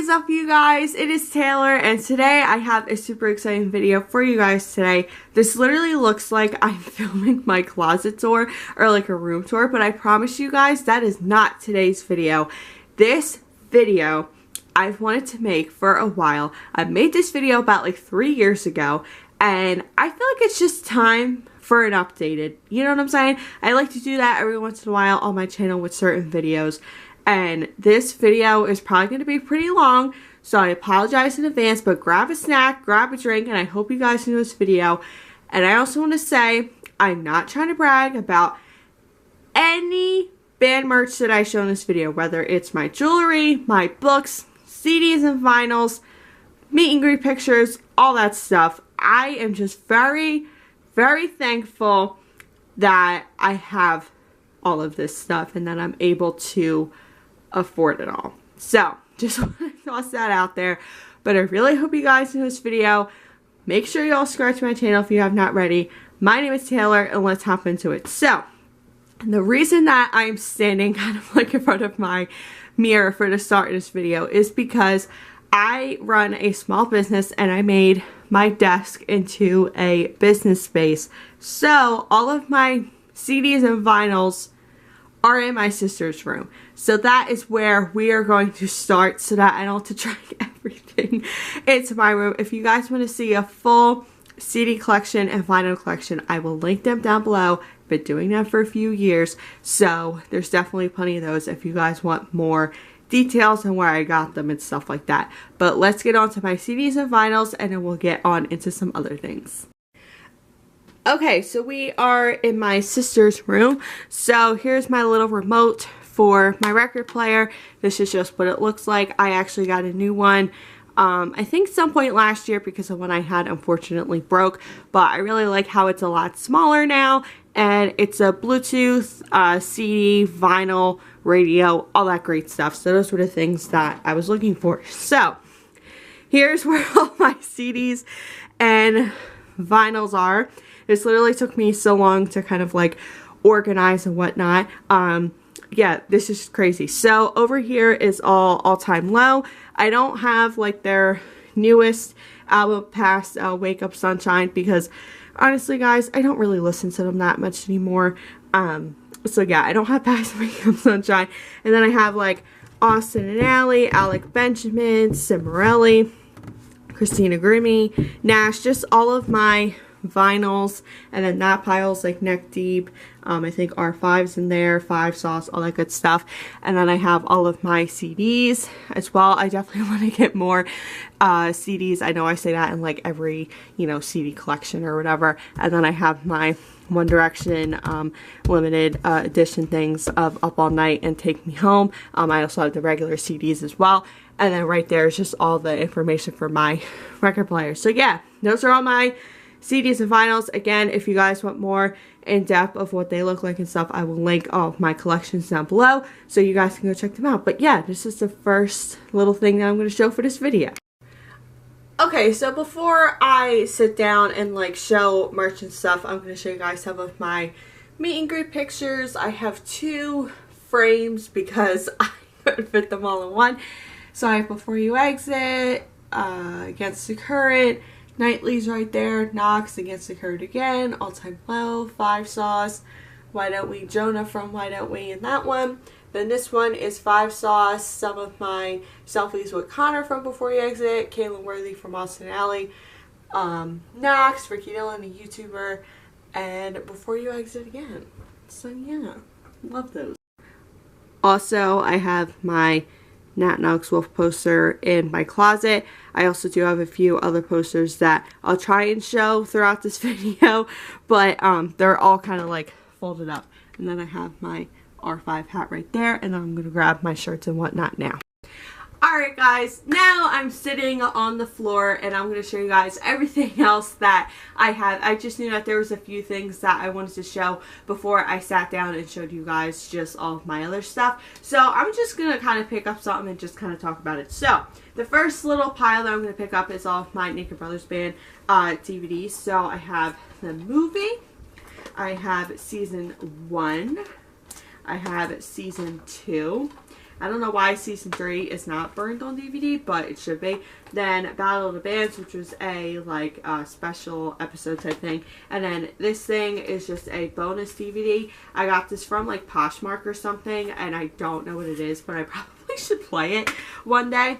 is up, you guys? It is Taylor, and today I have a super exciting video for you guys today. This literally looks like I'm filming my closet tour or like a room tour, but I promise you guys that is not today's video. This video I've wanted to make for a while. I made this video about like 3 years ago, and I feel like it's just time for an updated. You know what I'm saying? I like to do that every once in a while on my channel with certain videos. And this video is probably going to be pretty long, so I apologize in advance, but grab a snack, grab a drink, and I hope you guys enjoy this video. And I also want to say, I'm not trying to brag about any band merch that I show in this video, whether it's my jewelry, my books, CDs and vinyls, meet and greet pictures, all that stuff. I am just very, very thankful that I have all of this stuff and that I'm able to afford it all. So just want to toss that out there, but I really hope you guys enjoy this video. Make sure you all subscribe to my channel if you have not already. My name is Taylor, and let's hop into it. So the reason that I'm standing kind of like in front of my mirror for the start of this video is because I run a small business and I made my desk into a business space. So all of my CDs and vinyls are in my sister's room. So that is where we are going to start so that I don't have to drag everything into my room. If you guys want to see a full CD collection and vinyl collection, I will link them down below. Been doing that for a few years, so there's definitely plenty of those if you guys want more details on where I got them and stuff like that. But let's get on to my CDs and vinyls, and then we'll get on into some other things. Okay, so we are in my sister's room. So here's my little remote for my record player. This is just what it looks like. I actually got a new one I think some point last year because the one I had unfortunately broke, but I really like how it's a lot smaller now, and it's a Bluetooth, CD, vinyl, radio, all that great stuff. So those were the things that I was looking for. So here's where all my CDs and vinyls are. This literally took me so long to kind of like organize and whatnot. Yeah, this is crazy. So over here is all time low. I don't have like their newest album past Wake Up Sunshine because honestly guys, I don't really listen to them that much anymore. So yeah, I don't have past Wake Up Sunshine. And then I have like Austin and Ally, Alec Benjamin, Cimarelli, Christina Grimmie, Nash, just all of my vinyls. And then that pile's like neck deep. I think R5's in there, 5 Sauce, all that good stuff. And then I have all of my CDs as well. I definitely want to get more CDs. I know I say that in like every, you know, CD collection or whatever. And then I have my One Direction limited edition things of Up All Night and Take Me Home. I also have the regular CDs as well. And then right there is just all the information for my record player. So yeah, those are all my CDs and vinyls. Again, if you guys want more in depth of what they look like and stuff, I will link all of my collections down below so you guys can go check them out. But yeah, this is the first little thing that I'm going to show for this video. Okay, so before I sit down and like show merch and stuff, I'm going to show you guys some of my meet and greet pictures. I have 2 frames because I couldn't fit them all in one. So I have Before You Exit, Against the Current, Nightly's right there, Knox, Against the Current again, All Time Low, 5 Sauce, Why Don't We, Jonah from Why Don't We, and that one. Then this one is 5 Sauce, some of my selfies with Connor from Before You Exit, Kaylin Worthy from Austin Alley, Knox, Ricky Dillon, the YouTuber, and Before You Exit again. So yeah, love those. Also, I have my Nat Knox Wolf poster in my closet. I also do have a few other posters that I'll try and show throughout this video, but they're all kind of like folded up. And then I have my R5 hat right there, and I'm going to grab my shirts and whatnot now. Alright guys, now I'm sitting on the floor and I'm going to show you guys everything else that I have. I just knew that there was a few things that I wanted to show before I sat down and showed you guys just all of my other stuff. So I'm just going to kind of pick up something and just kind of talk about it. So the first little pile that I'm going to pick up is all of my Naked Brothers Band DVDs. So I have the movie, I have season 1, I have season 2, I don't know why season 3 is not burned on DVD, but it should be. Then Battle of the Bands, which was a like special episode type thing. And then this thing is just a bonus DVD. I got this from like Poshmark or something, and I don't know what it is, but I probably should play it one day.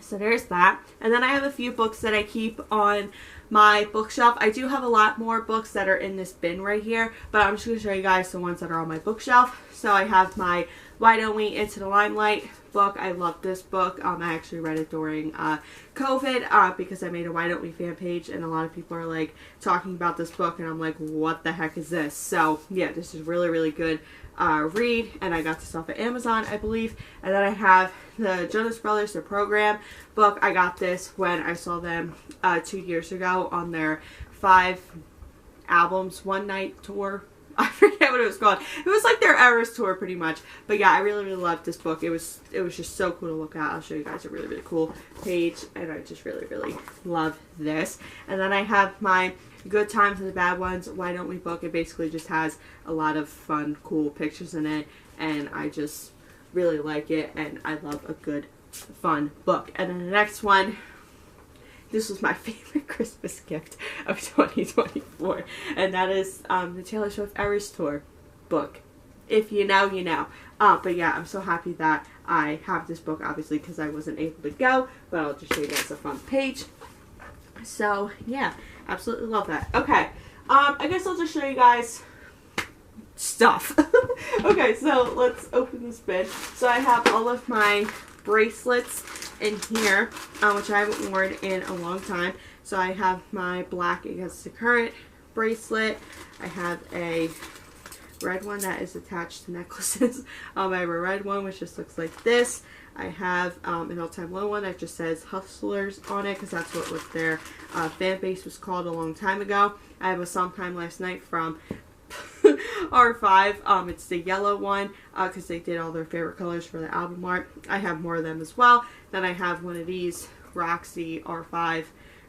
So there's that. And then I have a few books that I keep on my bookshelf. I do have a lot more books that are in this bin right here, but I'm just going to show you guys the ones that are on my bookshelf. So I have my Why Don't We Into the Limelight book. I love this book. I actually read it during COVID because I made a Why Don't We fan page, and a lot of people are like talking about this book, and I'm like, what the heck is this? So yeah, this is really, really good read, and I got this off of Amazon, I believe. And then I have the Jonas Brothers, The Program book. I got this when I saw them 2 years ago on their 5 albums one night tour. I forget what it was called. It was like their Eras tour pretty much. But yeah, I really, really loved this book. It was just so cool to look at. I'll show you guys a really, really cool page, and I just really, really love this. And then I have my Good Times and the Bad Ones Why Don't We book. It basically just has a lot of fun, cool pictures in it, and I just really like it, and I love a good, fun book. And then the next one, this was my favorite Christmas gift of 2024, and that is the Taylor Swift Eras Tour book. If you know, you know. But yeah, I'm so happy that I have this book, obviously, because I wasn't able to go, but I'll just show you guys a fun page. So yeah, absolutely love that. Okay, I guess I'll just show you guys stuff. Okay, so let's open this bin. So I have all of my bracelets in here, which I haven't worn in a long time. So I have my Black Against the Current bracelet. I have a red one that is attached to necklaces. I have a red one which just looks like this. I have an all-time low one that just says Hustlers on it, because that's what their fan base was called a long time ago. I have a Sometime Last Night from R5. It's the yellow one because they did all their favorite colors for the album art. I have more of them as well. Then I have one of these Roxy R5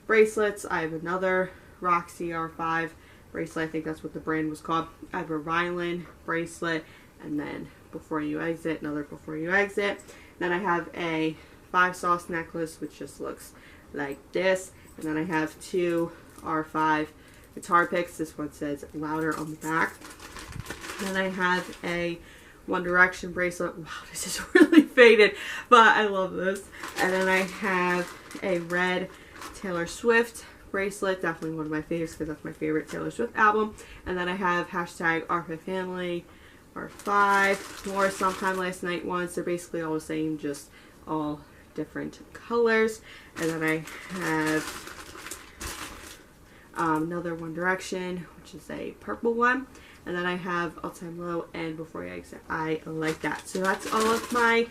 bracelets. I have another Roxy R5 bracelet. I think that's what the brand was called. I have a Rylan bracelet, and then Before You Exit, another Before You Exit. Then I have a 5 sauce necklace, which just looks like this. And then I have 2 R5 guitar picks. This one says Louder on the back. Then I have a One Direction bracelet. Wow, this is really faded, but I love this. And then I have a red Taylor Swift bracelet. Definitely one of my favorites because that's my favorite Taylor Swift album. And then I have hashtag R5 Family, R5, more Sometime Last Night ones. They're basically all the same, just all different colors. And then I have another One Direction, which is a purple one. And then I have All Time Low and Before You Exit. I like that. So that's all of my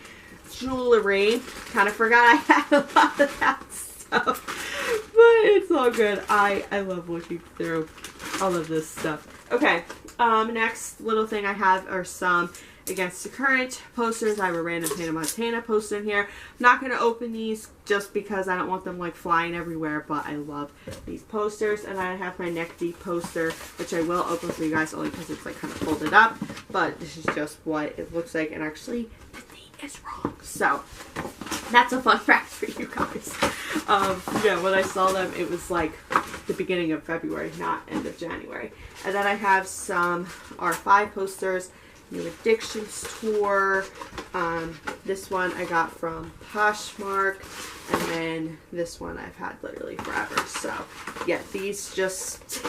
jewelry. Kind of forgot I had a lot of that stuff, but it's all good. I love looking through all of this stuff. Okay, next little thing I have are some Against the Current posters. I have a random Hannah Montana poster in here. I'm not going to open these just because I don't want them like flying everywhere, but I love these posters. And I have my Neck Deep poster, which I will open for you guys only because it's like kind of folded up, but this is just what it looks like. And actually the date is wrong, so that's a fun fact for you guys. Yeah, when I saw them it was like the beginning of February, not end of January. And then I have some R5 posters. New Addictions Tour. This one I got from Poshmark, and then this one I've had literally forever. So yeah, these just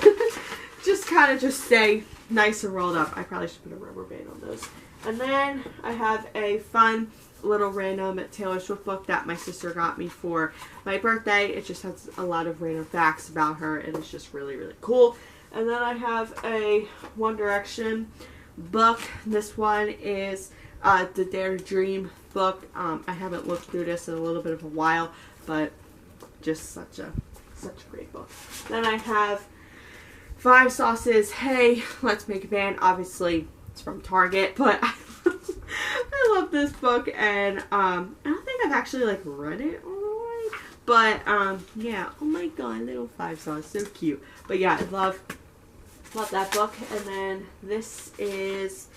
kind of just stay nice and rolled up. I probably should put a rubber band on those. And then I have a fun little random Taylor Swift book that my sister got me for my birthday. It just has a lot of random facts about her, and it's just really, really cool. And then I have a One Direction book. This one is the Dare to Dream book. I haven't looked through this in a little bit of a while, but just such a great book. Then I have 5 Sauces. Hey, Let's Make a Band. Obviously, it's from Target, but I love this book, and I don't think I've actually like read it all the way, but yeah. Oh my god, little 5 Sauce, so cute. But yeah, I love that book. And then this is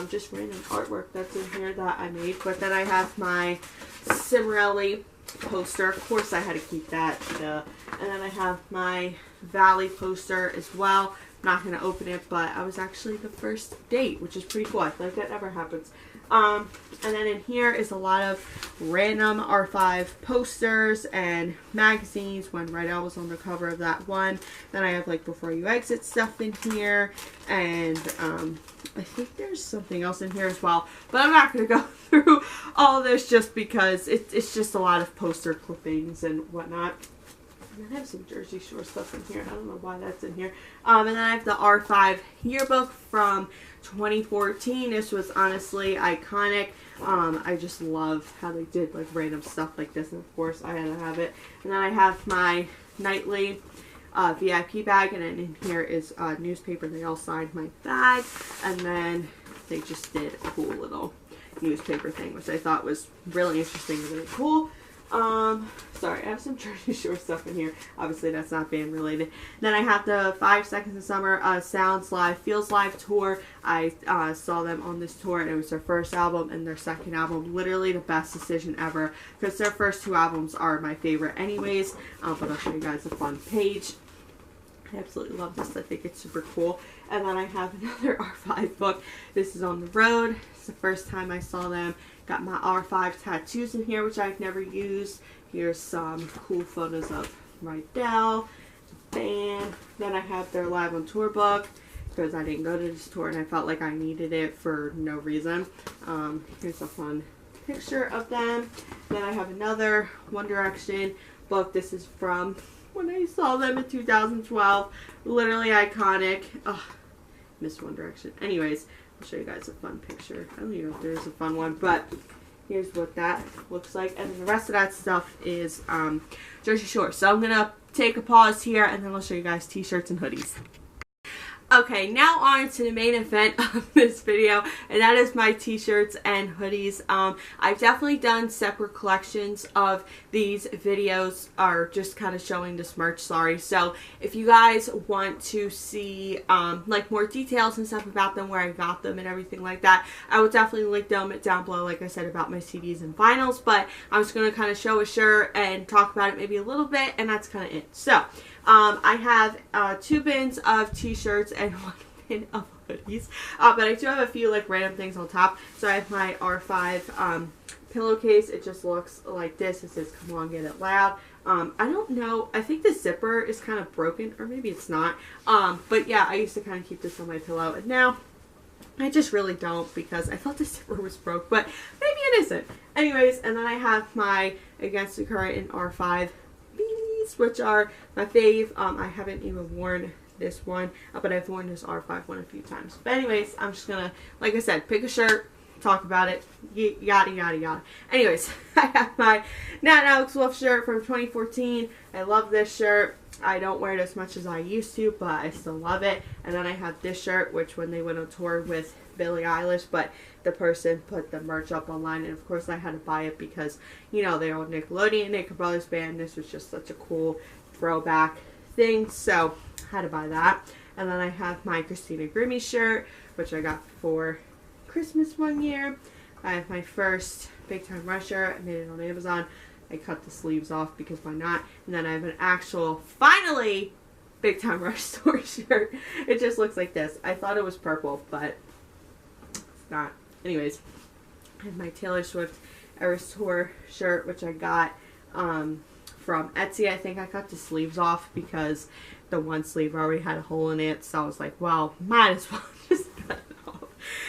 just random artwork that's in here that I made. But then I have my Cimarelli poster. Of course I had to keep that. And then I have my Valley poster as well. I'm not going to open it, but I was actually the first date, which is pretty cool. I feel like that never happens. And then in here is a lot of random R5 posters and magazines when Rydell was on the cover of that one. Then I have like Before You Exit stuff in here, and I think there's something else in here as well, but I'm not going to go through all this just because it's just a lot of poster clippings and whatnot. And I have some Jersey Shore stuff in here. I don't know why that's in here. And then I have the R5 yearbook from 2014. This was honestly iconic. I just love how they did like random stuff like this, and of course I had to have it. And then I have my nightly VIP bag, and then in here is a newspaper. They all signed my bag, and then they just did a cool little newspaper thing, which I thought was really interesting and really cool. Sorry, I have some Jersey Shore stuff in here. Obviously, that's not band related. Then I have the 5 Seconds of Summer Sounds Live, Feels Live tour. I saw them on this tour, and it was their first album and their second album. Literally the best decision ever, because their first 2 albums are my favorite anyways. But I'll show you guys a fun page. I absolutely love this. I think it's super cool. And then I have another R5 book. This is On the Road. It's the first time I saw them. Got my R5 tattoos in here, which I've never used. Here's some cool photos of Rydell, the band. Then I have their Live on Tour book, because I didn't go to this tour and I felt like I needed it for no reason. Here's a fun picture of them. Then I have another One Direction book. This is from when I saw them in 2012. Literally iconic. Ugh, miss One Direction. Anyways, I'll show you guys a fun picture. I don't even know if there's a fun one, but here's what that looks like. And then the rest of that stuff is Jersey Shore. So I'm going to take a pause here, and then I'll show you guys t-shirts and hoodies. Okay, now on to the main event of this video, and that is my t-shirts and hoodies. I've definitely done separate collections of these videos, or just kind of showing this merch, sorry. So if you guys want to see like more details and stuff about them, where I got them and everything like that, I will definitely link them down below, like I said, about my CDs and vinyls. But I'm just going to kind of show a shirt and talk about it maybe a little bit, and that's kind of it. So I have 2 bins of t-shirts and 1 bin of hoodies, but I do have a few like random things on top. So I have my R5 pillowcase. It just looks like this. It says "Come on, get it loud." I don't know, I think the zipper is kind of broken, or maybe it's not, but yeah, I used to kind of keep this on my pillow, and now I just really don't, because I thought the zipper was broke, but maybe it isn't. Anyways, and then I have my Against the Current in R5 which are my fave. I haven't even worn this one, but I've worn this R5 one a few times. But anyways, I'm just gonna, like I said, pick a shirt, talk about it, yada yada yada. Anyways, I have my Nat and Alex Wolf shirt from 2014. I love this shirt. I don't wear it as much as I used to, but I still love it. And then I have this shirt, which when they went on tour with Billie Eilish, but the person put the merch up online, and of course I had to buy it because, you know, they're on Nickelodeon, Nickel Brothers band. This was just such a cool throwback thing, so I had to buy that. And then I have my Christina Grimmie shirt, which I got for Christmas one year. I have my first Big Time Rush shirt. I made it on Amazon. I cut the sleeves off because why not? And then I have an actual, finally, Big Time Rush store shirt. It just looks like this. I thought it was purple, but it's not. Anyways, I have my Taylor Swift Eras Tour shirt, which I got from Etsy. I think I cut the sleeves off because the one sleeve already had a hole in it, so I was like, well, might as well just cut it off.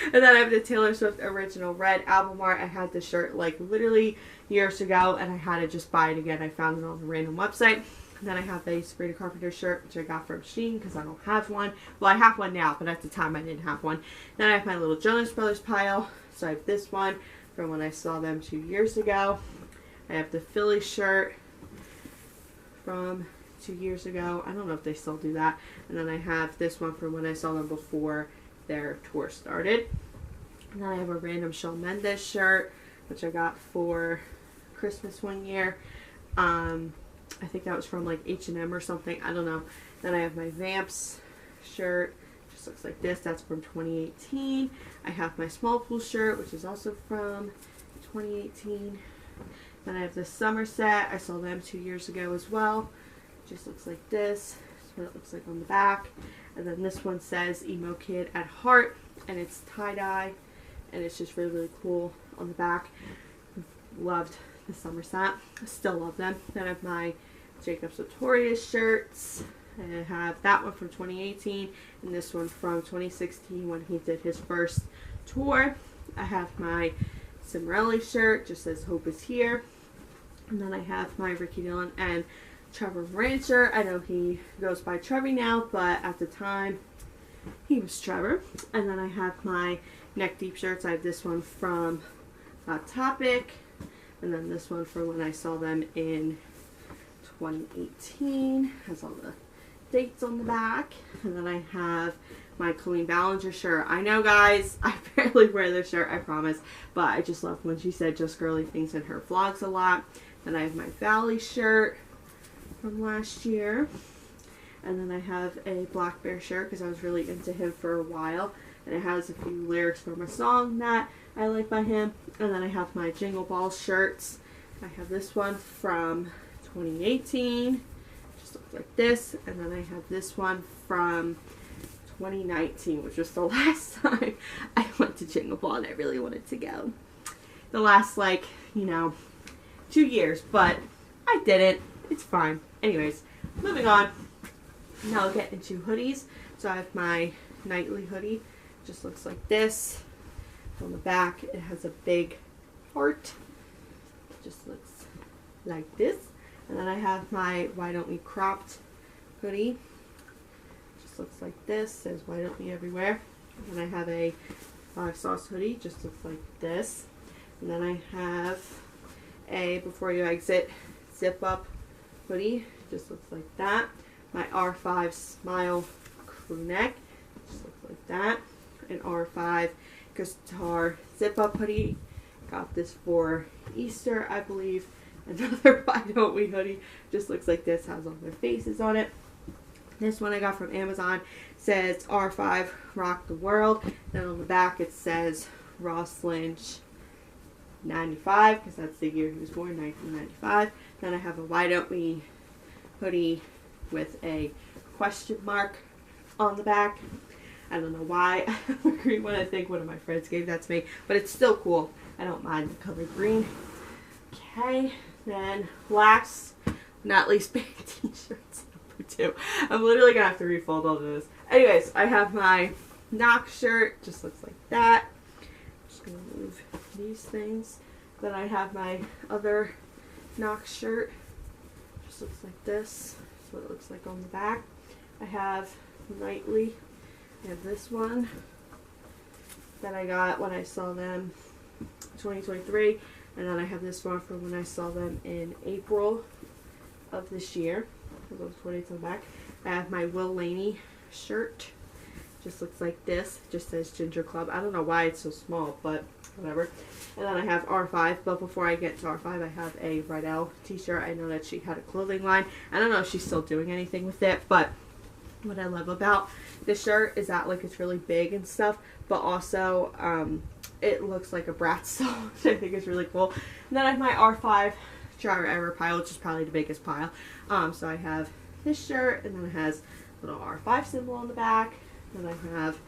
And then I have the Taylor Swift Original Red album art. I had this shirt like literally years ago, and I had to just buy it again. I found it on a random website. And then I have a Sabrina Carpenter shirt, which I got from Shein because I don't have one. Well, I have one now, but at the time I didn't have one. Then I have my little Jonas Brothers pile. So I have this one from when I saw them 2 years ago. I have the Philly shirt from 2 years ago. I don't know if they still do that. And then I have this one from when I saw them before their tour started. And then I have a random Shawn Mendes shirt, which I got for Christmas one year. I think that was from like H&M or something. I don't know. Then I have my Vamps shirt. Just looks like this. That's from 2018. I have my small pool shirt, which is also from 2018. Then I have the summer set. I saw them 2 years ago as well. Just looks like this. That's what it looks like on the back. And then this one says Emo Kid at Heart, and it's tie-dye, and it's just really, really cool on the back. Loved the summer set. I still love them. Then I have my Jacob Sartorius shirts. I have that one from 2018 and this one from 2016 when he did his first tour. I have my Cimarelli shirt, just says Hope is Here. And then I have my Ricky Dillon and Trevor Moran shirt. I know he goes by Trevi now, but at the time he was Trevor. And then I have my neck deep shirts. I have this one from Topic, and then this one from when I saw them in 2018. Has all the dates on the back. And then I have my Colleen Ballinger shirt. I know, guys, I barely wear this shirt, I promise, but I just love when she said just girly things in her vlogs a lot. Then I have my Valley shirt from last year. And then I have a Black Bear shirt because I was really into him for a while. And it has a few lyrics from a song that I like by him. And then I have my Jingle Balls shirts. I have this one from 2018. Just looks like this. And then I have this one from 2019, which was the last time I went to Jingle Ball and I really wanted to go. The last, 2 years, but I didn't. It's fine. Anyways, moving on. Now I'll get into hoodies. So I have my nightly hoodie. Just looks like this. On the back, it has a big heart. It just looks like this. And then I have my Why Don't We cropped hoodie. Just looks like this. Says Why Don't We everywhere. And then I have a 5 Sauce hoodie. Just looks like this. And then I have a Before You Exit zip up hoodie. Just looks like that. My R5 Smile crew neck. Just looks like that. An R5 guitar zip up hoodie. Got this for Easter, I believe. Another Why Don't We hoodie. Just looks like this. Has all their faces on it. This one I got from Amazon. Says R5 Rock the World. Then on the back it says Ross Lynch 95, because that's the year he was born, 1995. Then I have a Why Don't We hoodie with a question mark on the back. I don't know why I have a green one. I think one of my friends gave that to me, but it's still cool. I don't mind the color green. Okay, then last but not least, big t-shirts number 2. I'm literally gonna have to refold all of this. Anyways, I have my Knox shirt, just looks like that. Just gonna move these things. Then I have my other Knox shirt, just looks like this. That's what it looks like on the back. I have Nightly. I have this one that I got when I saw them 2023, and then I have this one from when I saw them in April of this year. Those 20 on the back. I have my Will Laney shirt. Just looks like this. It just says Ginger Club. I don't know why it's so small, but whatever. And then I have R5, but before I get to R5, I have a Rydell t-shirt. I know that she had a clothing line. I don't know if she's still doing anything with it, but what I love about this shirt is that it's really big and stuff, but also it looks like a Bratz doll, which I think is really cool. And then I have my R5 Driver Error pile, which is probably the biggest pile. So I have this shirt, and then it has a little R5 symbol on the back. Then I have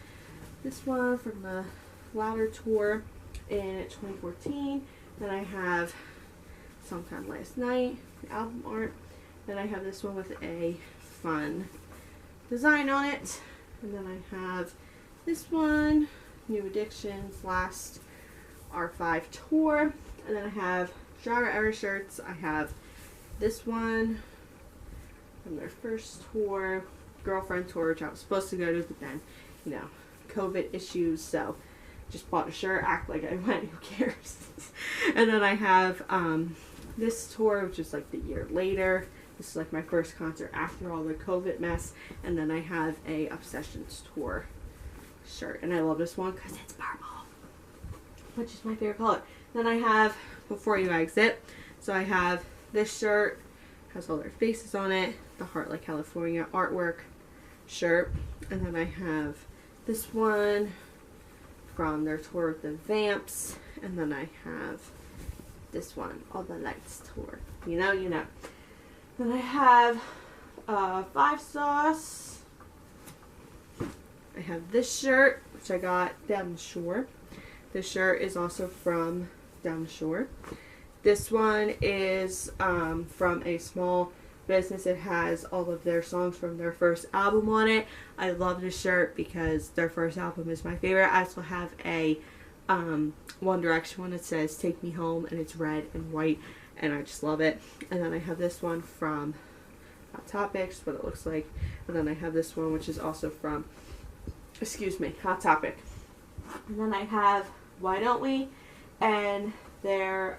this one from the Ladder Tour in 2014. Then I have Sometime Last Night, album art. Then I have this one with a fun design on it. And then I have this one, New Addictions, last R5 tour. And then I have Driver Error shirts. I have this one from their first tour, Girlfriend tour, which I was supposed to go to, but then, COVID issues, so just bought a shirt, act like I went, who cares? And then I have this tour, which is the year later. This is my first concert after all the COVID mess. And then I have a Obsessions tour shirt, and I love this one because it's purple, which is my favorite color. Then I have Before You Exit. So I have this shirt, has all their faces on it, the Heart Like California artwork shirt. And then I have this one from their tour of the Vamps, and then I have this one, All the Lights tour. You know. Then I have 5 Sauce. I have this shirt, which I got down the shore. This shirt is also from down the shore. This one is from a small business. It has all of their songs from their first album on it. I love this shirt because their first album is my favorite. I also have a One Direction one that says Take Me Home, and it's red and white, and I just love it. And then I have this one from Hot Topic, what it looks like. And then I have this one, which is also from, Hot Topic. And then I have Why Don't We and their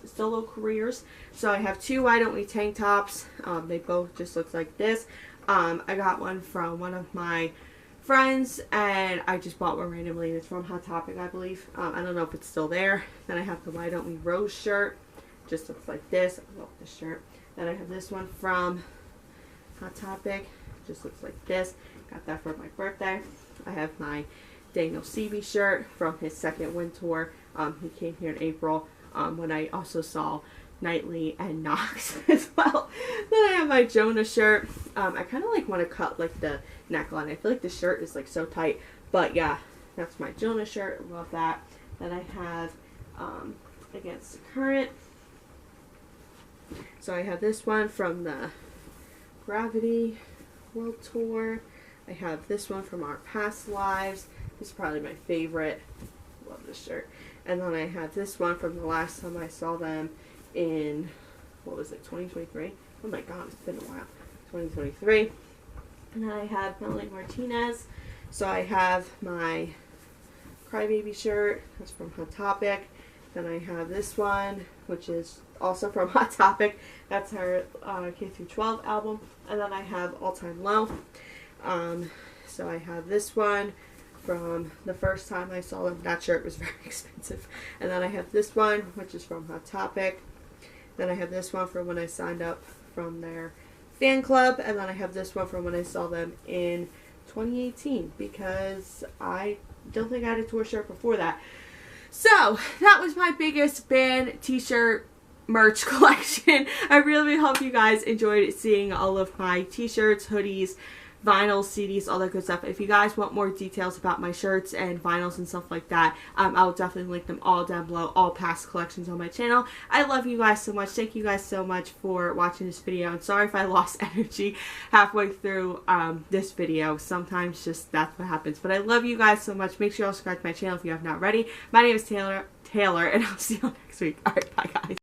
solo careers. So I have 2 Why Don't We tank tops. They both just look like this. I got one from one of my friends, and I just bought one randomly, and it's from Hot Topic, I believe. I don't know if it's still there. Then I have the Why Don't We Rose shirt. Just looks like this. I love this shirt. Then I have this one from Hot Topic. Just looks like this. Got that for my birthday. I have my Daniel Seavey shirt from his second Win tour. He came here in April when I also saw Knightley and Knox as well. Then I have my Jonah shirt. I kind of like want to cut like the neckline. I feel like the shirt is like so tight, but yeah, that's my Jonah shirt. Love that. Then I have Against the Current. So I have this one from the Gravity World Tour. I have this one from Our Past Lives. This is probably my favorite. Love this shirt. And then I have this one from the last time I saw them in, what was it, 2023? Oh my god, it's been a while. 2023. And then I have Melanie Martinez. So I have my Crybaby shirt. That's from Hot Topic. Then I have this one, which is also from Hot Topic. That's her K through 12 album. And then I have All Time Low. So I have this one from the first time I saw them. That shirt was very expensive. And then I have this one, which is from Hot Topic. Then I have this one from when I signed up from their fan club. And then I have this one from when I saw them in 2018, because I don't think I had a tour shirt before that. So that was my biggest band t-shirt merch collection. I really hope you guys enjoyed seeing all of my t-shirts, hoodies, vinyls, CDs, all that good stuff. If you guys want more details about my shirts and vinyls and stuff like that, I'll definitely link them all down below, all past collections on my channel. I love you guys so much. Thank you guys so much for watching this video. And sorry if I lost energy halfway through this video. Sometimes just that's what happens. But I love you guys so much. Make sure you all subscribe to my channel if you have not already. My name is Taylor, and I'll see you all next week. Alright, bye guys.